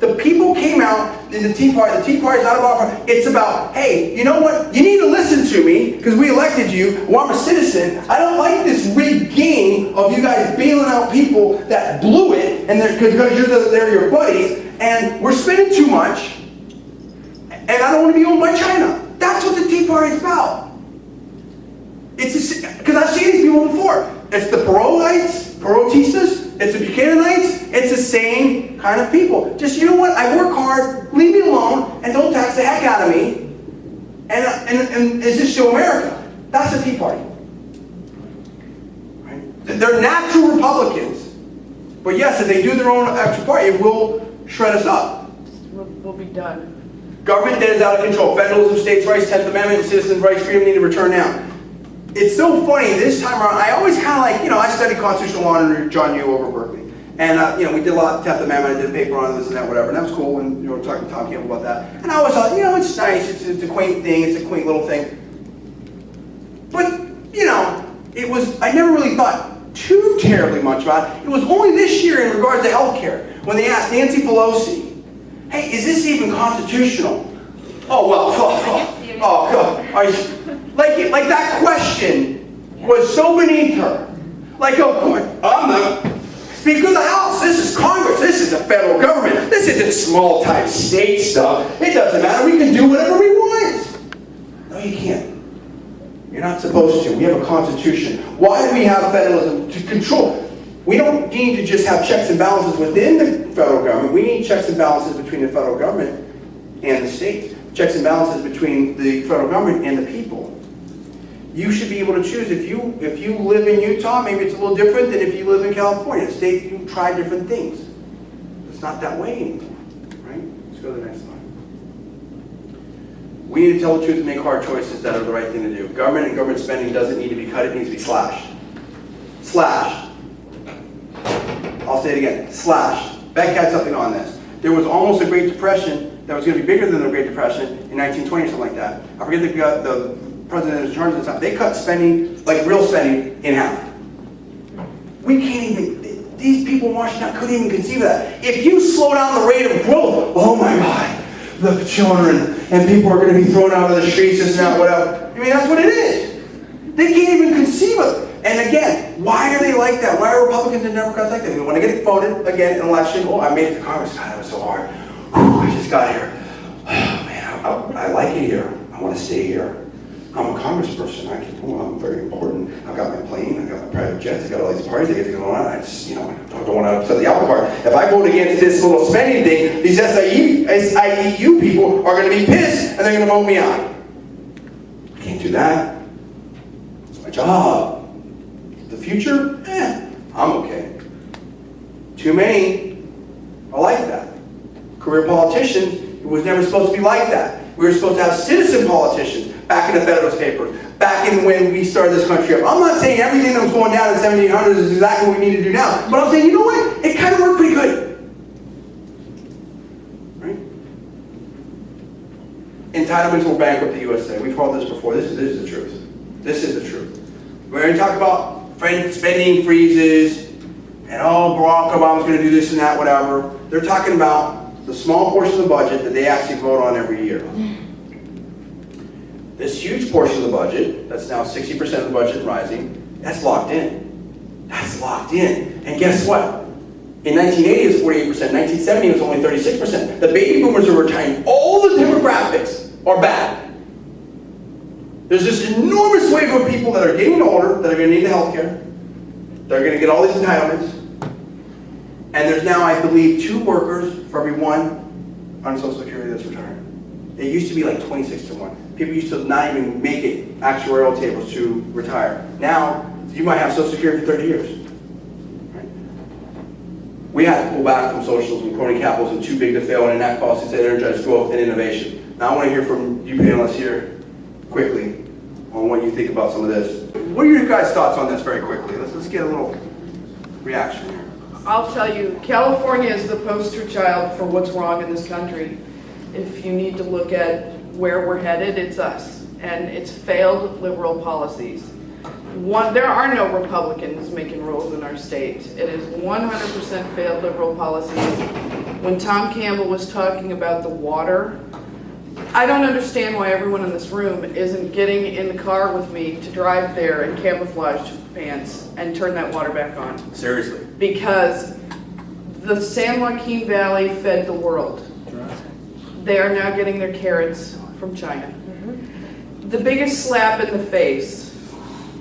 The people came out in the Tea Party. The Tea Party is not about, it's about, hey, you know what? You need to listen to me because we elected you. Well, I'm a citizen. I don't like this rigged game of you guys bailing out people that blew it and because they're your buddies, and we're spending too much, and I don't want to be owned by China. That's what the Tea Party is about. It's because I've seen these people before. It's the Perotistas, it's the Buchananites, it's the same kind of people. Just, you know what, I work hard, leave me alone, and don't tax the heck out of me, and just show America. That's the Tea Party. Right? They're natural Republicans. But yes, if they do their own extra party, it will shred us up. We'll be done. Government debt is out of control. Federalism, states' rights, 10th Amendment, citizens' rights, freedom need to return now. It's so funny, this time around, I always kind of like, I studied constitutional law under John Yoo over Berkeley. And, we did a lot of 10th Amendment, I did a paper on this and that, whatever, and that was cool, and, we're talking to Tom Campbell about that. And I always thought, it's nice, it's a quaint thing, it's a quaint little thing. But, it was, I never really thought too terribly much about it. It was only this year in regards to health care, when they asked Nancy Pelosi, hey, is this even constitutional? Oh, well, God. Like that question was so beneath her. Like, I'm the Speaker of the House. This is Congress. This is the federal government. This isn't small-time state stuff. It doesn't matter. We can do whatever we want. No, you can't. You're not supposed to. We have a constitution. Why do we have federalism? To control. We don't need to just have checks and balances within the federal government. We need checks and balances between the federal government and the states. Checks and balances between the federal government and the people. You should be able to choose. If you live in Utah, maybe it's a little different than if you live in California. State, you try different things. It's not that way anymore, right? Let's go to the next slide. We need to tell the truth and make hard choices that are the right thing to do. Government and government spending doesn't need to be cut, it needs to be slashed. Slashed. I'll say it again, slashed. Beck had something on this. There was almost a Great Depression that was going to be bigger than the Great Depression in 1920 or something like that. I forget the president that was in charge at the time. They cut spending, like real spending, in half. We can't even, these in Washington couldn't even conceive of that. If you slow down the rate of growth, oh my God, the children and people are going to be thrown out of the streets, this and that, whatever. I mean, that's what it is. They can't even conceive of it. And again, why are they like that? Why are Republicans and Democrats like that? When I get voted again in an election, I made it to Congress. God, that was so hard. Whew, I just got here. Oh, man, I like it here. I want to stay here. I'm a congressperson. I'm very important. I've got my plane. I've got my private jets. I've got all these parties I get to go on. I just, I don't want to upset the apple cart. If I vote against this little spending thing, these SIEU people are going to be pissed and they're going to vote me out. I can't do that. It's my job. The future? I'm okay. Too many are like that. Career politicians, it was never supposed to be like that. We were supposed to have citizen politicians back in the Federalist Papers, back in when we started this country up. I'm not saying everything that was going down in the 1700s is exactly what we need to do now, but I'm saying, you know what? It kind of worked pretty good. Right? Entitlements will bankrupt the USA. We've heard this before. This is the truth. This is the truth. We're going to talk about spending freezes, and Barack Obama's going to do this and that, whatever. They're talking about the small portion of the budget that they actually vote on every year. This huge portion of the budget, that's now 60% of the budget rising, that's locked in. That's locked in. And guess what? In 1980 it was 48%, 1970 it was only 36%. The baby boomers are retiring. All the demographics are bad. There's this enormous wave of people that are getting older, that are going to need the health care, that are going to get all these entitlements, and there's now, I believe, 2 workers for every 1 on Social Security that's retiring. It used to be like 26 to 1. People used to not even make it actuarial tables to retire. Now, you might have Social Security for 30 years. Right? We had to pull back from socialism, crony capitalism, too big to fail, and that costs us energized growth and innovation. Now I want to hear from you panelists here quickly on what you think about some of this. What are your guys' thoughts on this very quickly? Let's get a little reaction here. I'll tell you, California is the poster child for what's wrong in this country. If you need to look at where we're headed, it's us. And it's failed liberal policies. There are no Republicans making rules in our state. It is 100% failed liberal policies. When Tom Campbell was talking about the water, I don't understand why everyone in this room isn't getting in the car with me to drive there in camouflage pants and turn that water back on. Seriously. Because the San Joaquin Valley fed the world. They are now getting their carrots from China. The biggest slap in the face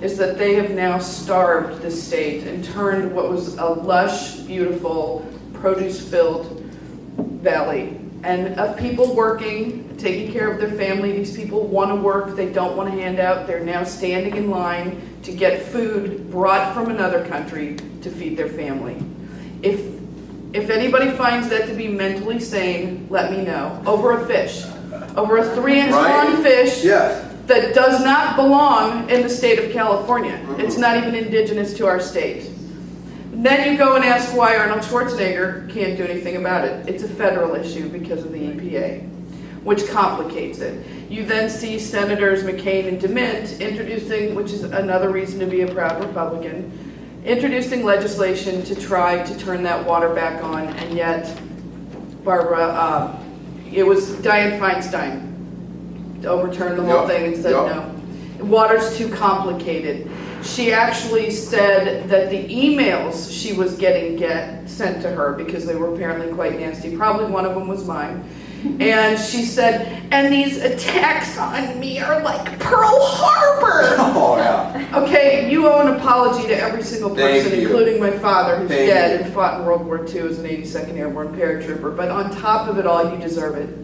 is that they have now starved the state and turned what was a lush, beautiful, produce-filled valley and of people working, taking care of their family. These people want to work, they don't want a handout. They're now standing in line to get food brought from another country to feed their family. If anybody finds that to be mentally sane, let me know. Over a fish, over a 3-inch long fish. Yes. That does not belong in the state of California. It's not even indigenous to our state. Then you go and ask why Arnold Schwarzenegger can't do anything about it. It's a federal issue because of the EPA, which complicates it. You then see Senators McCain and DeMint introducing, which is another reason to be a proud Republican, introducing legislation to try to turn that water back on, and yet, Barbara, it was Dianne Feinstein overturned the whole thing and said no. Water's too complicated. She actually said that the emails she was getting sent to her, because they were apparently quite nasty, probably one of them was mine, and she said, and these attacks on me are like Pearl Harbor. Oh, yeah. Okay, you owe an apology to every single person, Thank you. including my father, who's Thank dead you. and fought in World War II as an 82nd Airborne paratrooper. But on top of it all, you deserve it.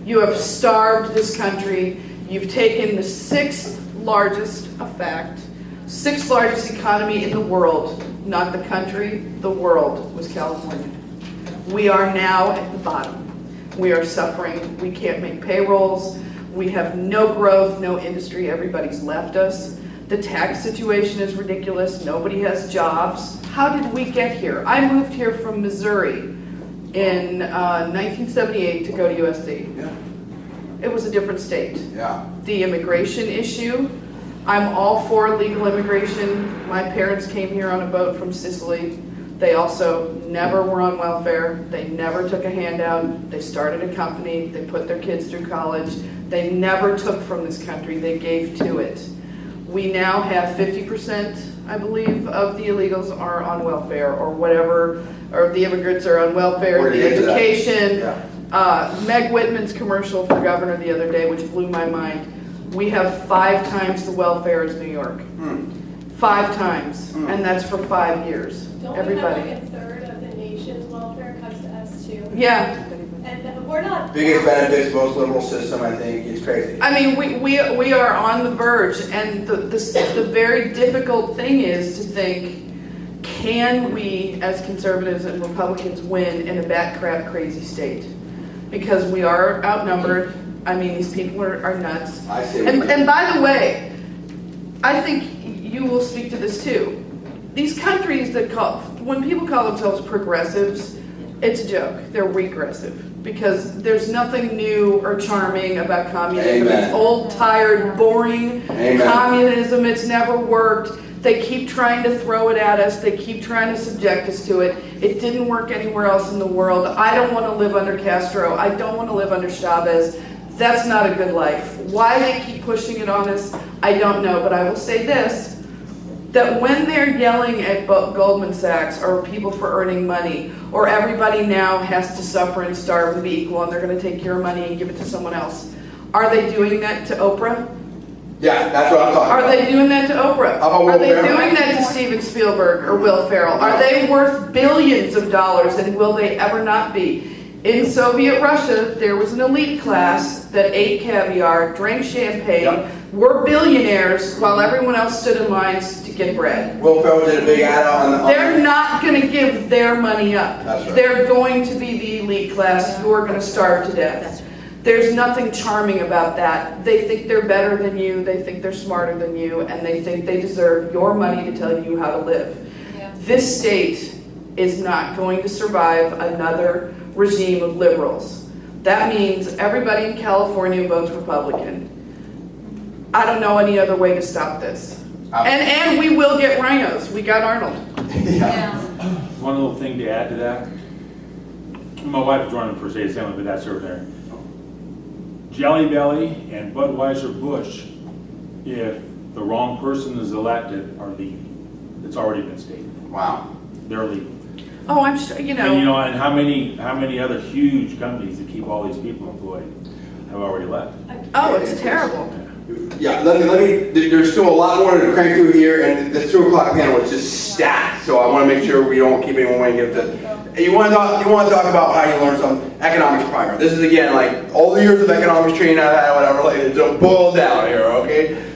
You have starved this country. You've taken the 6th largest, sixth largest economy in the world, not the country, the world, was California. We are now at the bottom. We are suffering. We can't make payrolls. We have no growth, no industry. Everybody's left us. The tax situation is ridiculous. Nobody has jobs. How did we get here? I moved here from Missouri in 1978 to go to USC. Yeah. It was a different state. Yeah. The immigration issue, I'm all for legal immigration. My parents came here on a boat from Sicily. They also never were on welfare. They never took a handout. They started a company. They put their kids through college. They never took from this country. They gave to it. We now have 50%, I believe, of the illegals are on welfare or whatever, or the immigrants are on welfare, the education. Meg Whitman's commercial for governor the other day, which blew my mind. We have 5 times the welfare as New York. 5 times, and that's for 5 years. Don't Everybody. we have like a third of the nation's welfare comes to us too? Yeah. And we're not. Biggest benefits, most liberal system, I think. It's crazy. I mean, we are on the verge, and the very difficult thing is to think, can we, as conservatives and Republicans, win in a bat crap crazy state? Because we are outnumbered. I mean, these people are nuts. I see. And by the way, I think you will speak to this too. These countries that when people call themselves progressives, it's a joke. They're regressive, because there's nothing new or charming about communism. Amen. It's old, tired, boring communism. It's never worked. They keep trying to throw it at us. They keep trying to subject us to it. It didn't work anywhere else in the world. I don't want to live under Castro. I don't want to live under Chavez. That's not a good life. Why they keep pushing it on us, I don't know. But I will say this, that when they're yelling at Goldman Sachs or people for earning money, or everybody now has to suffer and starve and be equal and they're going to take your money and give it to someone else, are they doing that to Oprah? Yeah, that's what I'm talking about. Are they doing that to Oprah? How about Are they Will Ferrell? doing that to Steven Spielberg or Will Ferrell? Are they worth billions of dollars, and will they ever not be? In Soviet Russia, there was an elite class that ate caviar, drank champagne, were billionaires, while everyone else stood in lines to get bread. Will Ferrell did a big ad on They're not going to give their money up. That's right. They're going to be the elite class who are going to starve to death. There's nothing charming about that. They think they're better than you, they think they're smarter than you, and they think they deserve your money to tell you how to live. Yeah. This state is not going to survive another regime of liberals. That means everybody in California votes Republican. I don't know any other way to stop this. And we will get rhinos. We got Arnold. Yeah. One little thing to add to that. My wife is running for state assembly, but that's over there. Jelly Belly and Budweiser Busch, if the wrong person is elected, are leaving. It's already been stated. Wow. They're leaving. Oh, I'm sure, And and how many other huge companies that keep all these people employed have already left? Oh, it's terrible. Yeah, let me, there's still a lot more to crank through here, and the 2 o'clock panel is just stacked, so I want to make sure we don't keep anyone waiting. You want to talk about how you learn some economics primer. This is, again, like, all the years of economics training I've had, whatever, like, it's boiled down here, okay?